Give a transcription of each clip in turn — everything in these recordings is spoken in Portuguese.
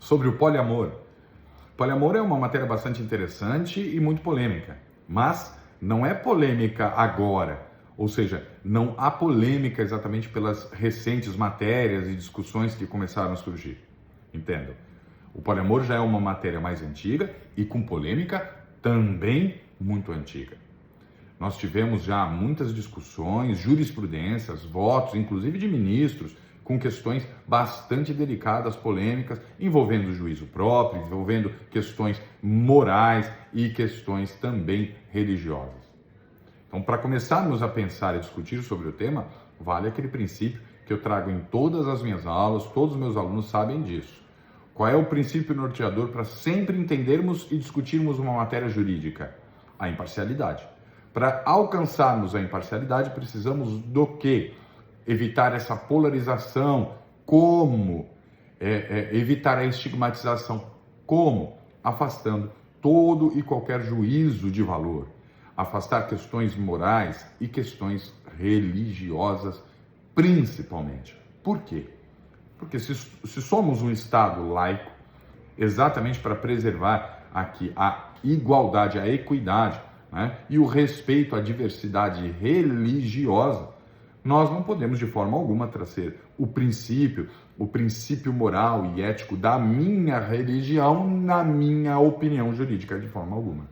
sobre o poliamor. Poliamor é uma matéria bastante interessante e muito polêmica, mas não é polêmica agora, ou seja, não há polêmica exatamente pelas recentes matérias e discussões que começaram a surgir. Entendam? O poliamor já é uma matéria mais antiga e com polêmica também muito antiga. Nós tivemos já muitas discussões, jurisprudências, votos, inclusive de ministros, com questões bastante delicadas, polêmicas, envolvendo o juízo próprio, envolvendo questões morais e questões também religiosas. Então, para começarmos a pensar e discutir sobre o tema, vale aquele princípio que eu trago em todas as minhas aulas, todos os meus alunos sabem disso. Qual é o princípio norteador para sempre entendermos e discutirmos uma matéria jurídica? A imparcialidade. Para alcançarmos a imparcialidade, precisamos do quê? Evitar essa polarização. Como? Evitar a estigmatização. Como? Afastando todo e qualquer juízo de valor. Afastar questões morais e questões religiosas, principalmente. Por quê? Porque se somos um Estado laico, exatamente para preservar aqui a igualdade, a equidade, né, e o respeito à diversidade religiosa, nós não podemos de forma alguma trazer o princípio moral e ético da minha religião na minha opinião jurídica de forma alguma.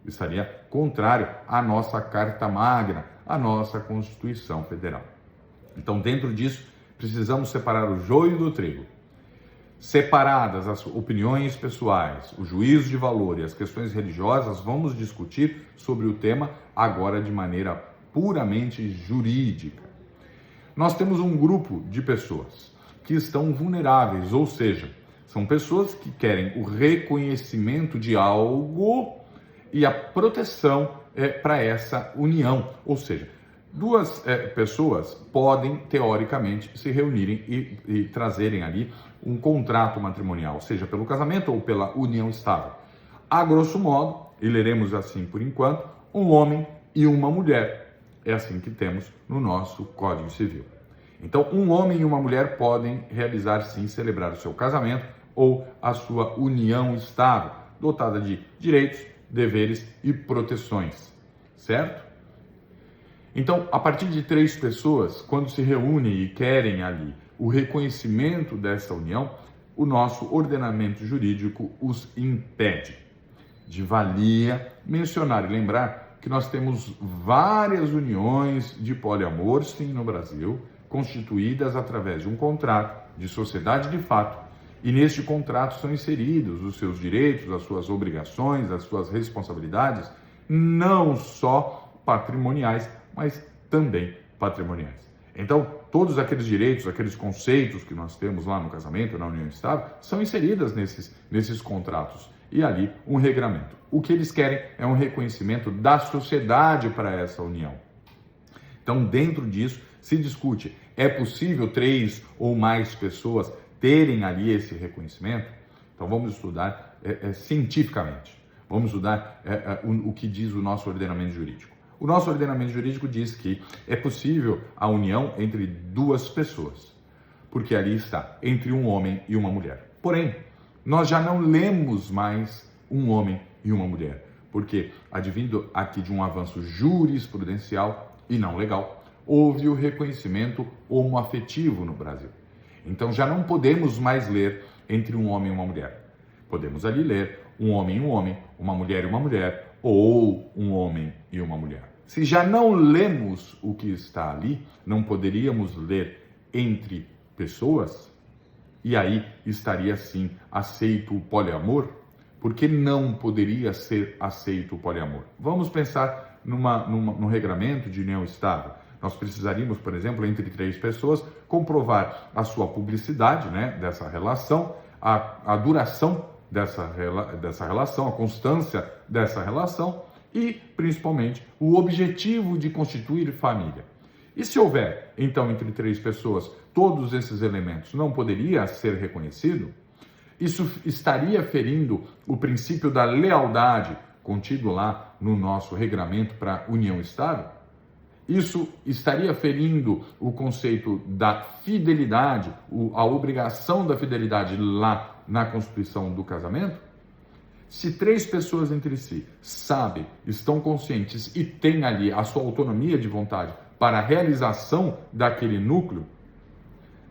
Estaria contrário à nossa Carta Magna, à nossa Constituição Federal. Então, dentro disso, precisamos separar o joio do trigo. Separadas as opiniões pessoais, o juízo de valor e as questões religiosas, vamos discutir sobre o tema agora de maneira puramente jurídica. Nós temos um grupo de pessoas que estão vulneráveis, ou seja, são pessoas que querem o reconhecimento de algo e a proteção para essa união, ou seja, duas pessoas podem, teoricamente, se reunirem e trazerem ali um contrato matrimonial, seja pelo casamento ou pela união estável. A grosso modo, e leremos assim por enquanto, um homem e uma mulher. É assim que temos no nosso Código Civil. Então, um homem e uma mulher podem realizar, sim, celebrar o seu casamento ou a sua união estável, dotada de direitos, deveres e proteções, certo? Então, a partir de 3 pessoas, quando se reúnem e querem ali o reconhecimento dessa união, o nosso ordenamento jurídico os impede. De valia mencionar e lembrar que nós temos várias uniões de poliamor, sim, no Brasil, constituídas através de um contrato de sociedade de fato, e neste contrato são inseridos os seus direitos, as suas obrigações, as suas responsabilidades, não só patrimoniais, mas também patrimoniais. Então, todos aqueles direitos, aqueles conceitos que nós temos lá no casamento, na união estável, são inseridas nesses contratos. E ali, um regramento. O que eles querem é um reconhecimento da sociedade para essa união. Então, dentro disso, se discute, é possível 3 ou mais pessoas terem ali esse reconhecimento? Então, vamos estudar cientificamente. Vamos estudar o que diz o nosso ordenamento jurídico. O nosso ordenamento jurídico diz que é possível a união entre 2 pessoas, porque ali está, entre um homem e uma mulher. Porém, nós já não lemos mais um homem e uma mulher, porque, advindo aqui de um avanço jurisprudencial e não legal, houve o reconhecimento homoafetivo no Brasil. Então, já não podemos mais ler entre um homem e uma mulher. Podemos ali ler um homem, uma mulher e uma mulher, ou um homem e uma mulher. Se já não lemos o que está ali, não poderíamos ler entre pessoas, e aí estaria sim aceito o poliamor? Por que não poderia ser aceito o poliamor? Vamos pensar num regramento de união estável. Nós precisaríamos, por exemplo, entre 3 pessoas, comprovar a sua publicidade, né, dessa relação, a duração dessa relação, a constância dessa relação e, principalmente, o objetivo de constituir família. E se houver, então, entre 3 pessoas, todos esses elementos, não poderia ser reconhecido? Isso estaria ferindo o princípio da lealdade contido lá no nosso regramento para união estável? Isso estaria ferindo o conceito da fidelidade, a obrigação da fidelidade lá na constituição do casamento? Se 3 pessoas entre si sabem, estão conscientes e têm ali a sua autonomia de vontade para a realização daquele núcleo,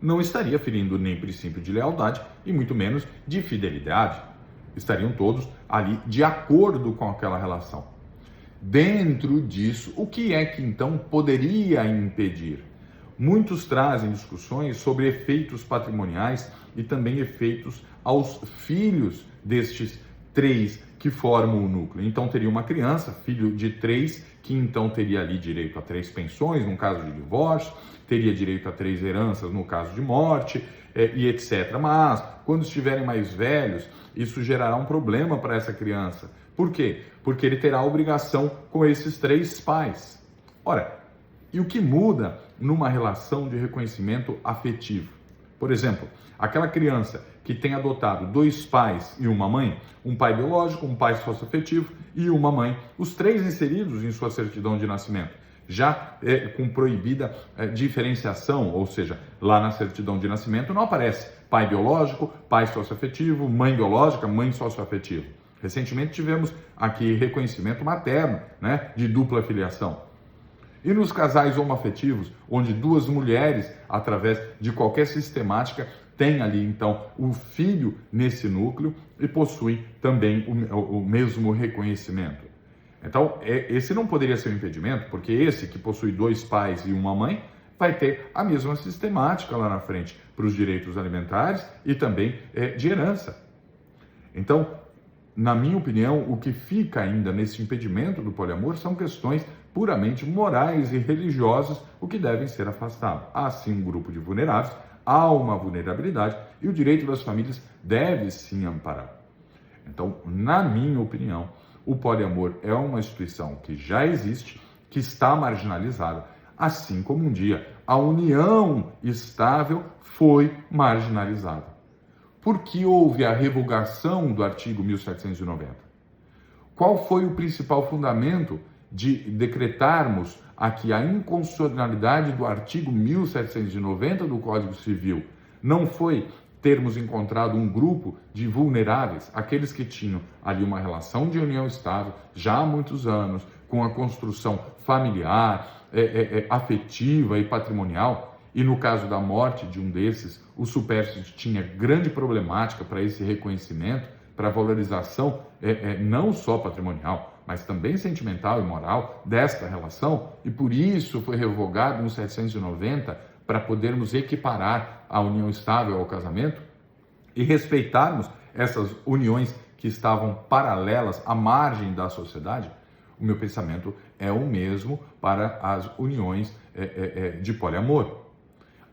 não estaria ferindo nem princípio de lealdade e muito menos de fidelidade. Estariam todos ali de acordo com aquela relação. Dentro disso, o que é que então poderia impedir? Muitos trazem discussões sobre efeitos patrimoniais e também efeitos aos filhos destes 3 que formam o núcleo. Então teria uma criança, filho de 3, que então teria ali direito a 3 pensões, no caso de divórcio, teria direito a 3 heranças no caso de morte, e etc. Mas, quando estiverem mais velhos, isso gerará um problema para essa criança. Por quê? Porque ele terá obrigação com esses 3 pais. Ora, e o que muda numa relação de reconhecimento afetivo? Por exemplo, aquela criança que tem adotado 2 pais e uma mãe, um pai biológico, um pai socioafetivo e uma mãe, os 3 inseridos em sua certidão de nascimento, já com proibida diferenciação, ou seja, lá na certidão de nascimento não aparece pai biológico, pai socioafetivo, mãe biológica, mãe socioafetiva. Recentemente tivemos aqui reconhecimento materno, né, de dupla filiação. E nos casais homoafetivos, onde 2 mulheres, através de qualquer sistemática, têm ali então o filho nesse núcleo e possuem também o mesmo reconhecimento. Então, esse não poderia ser um impedimento, porque esse que possui 2 pais e uma mãe vai ter a mesma sistemática lá na frente para os direitos alimentares e também de herança. Então, na minha opinião, o que fica ainda nesse impedimento do poliamor são questões puramente morais e religiosas, o que devem ser afastados. Há sim um grupo de vulneráveis, há uma vulnerabilidade e o direito das famílias deve sim amparar. Então, na minha opinião, o poliamor é uma instituição que já existe, que está marginalizada, assim como um dia a união estável foi marginalizada. Por que houve a revogação do artigo 1790? Qual foi o principal fundamento de decretarmos aqui a inconstitucionalidade do artigo 1790 do Código Civil? Não foi termos encontrado um grupo de vulneráveis, aqueles que tinham ali uma relação de união estável já há muitos anos, com a construção familiar, afetiva e patrimonial, e no caso da morte de um desses, o supérstite tinha grande problemática para esse reconhecimento, para a valorização não só patrimonial, mas também sentimental e moral desta relação, e por isso foi revogado no 790 para podermos equiparar a união estável ao casamento e respeitarmos essas uniões que estavam paralelas à margem da sociedade. O meu pensamento é o mesmo para as uniões de poliamor.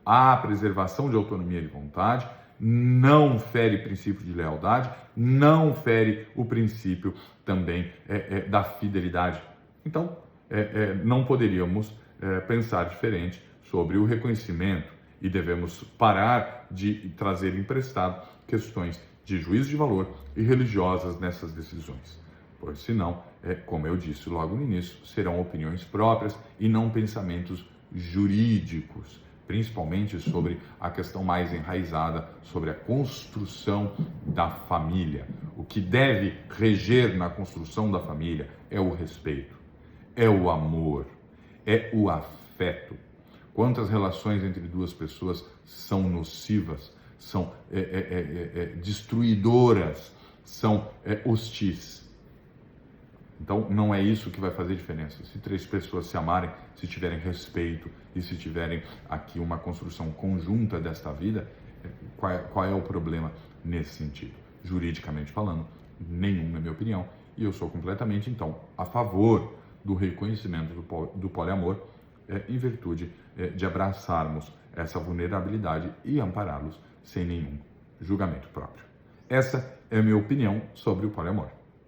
A preservação de autonomia de vontade não fere princípio de lealdade, não fere o princípio também da fidelidade. Então, não poderíamos pensar diferente sobre o reconhecimento e devemos parar de trazer emprestado questões de juízo de valor e religiosas nessas decisões. Pois senão, como eu disse logo no início, serão opiniões próprias e não pensamentos jurídicos, principalmente sobre a questão mais enraizada, sobre a construção da família. O que deve reger na construção da família é o respeito, é o amor, é o afeto. Quantas relações entre 2 pessoas são nocivas, são destruidoras, são hostis. Então, não é isso que vai fazer diferença. Se 3 pessoas se amarem, se tiverem respeito e se tiverem aqui uma construção conjunta desta vida, qual é o problema nesse sentido? Juridicamente falando, nenhum, na minha opinião, e eu sou completamente, então, a favor do reconhecimento do poliamor, em virtude de abraçarmos essa vulnerabilidade e ampará-los sem nenhum julgamento próprio. Essa é a minha opinião sobre o poliamor.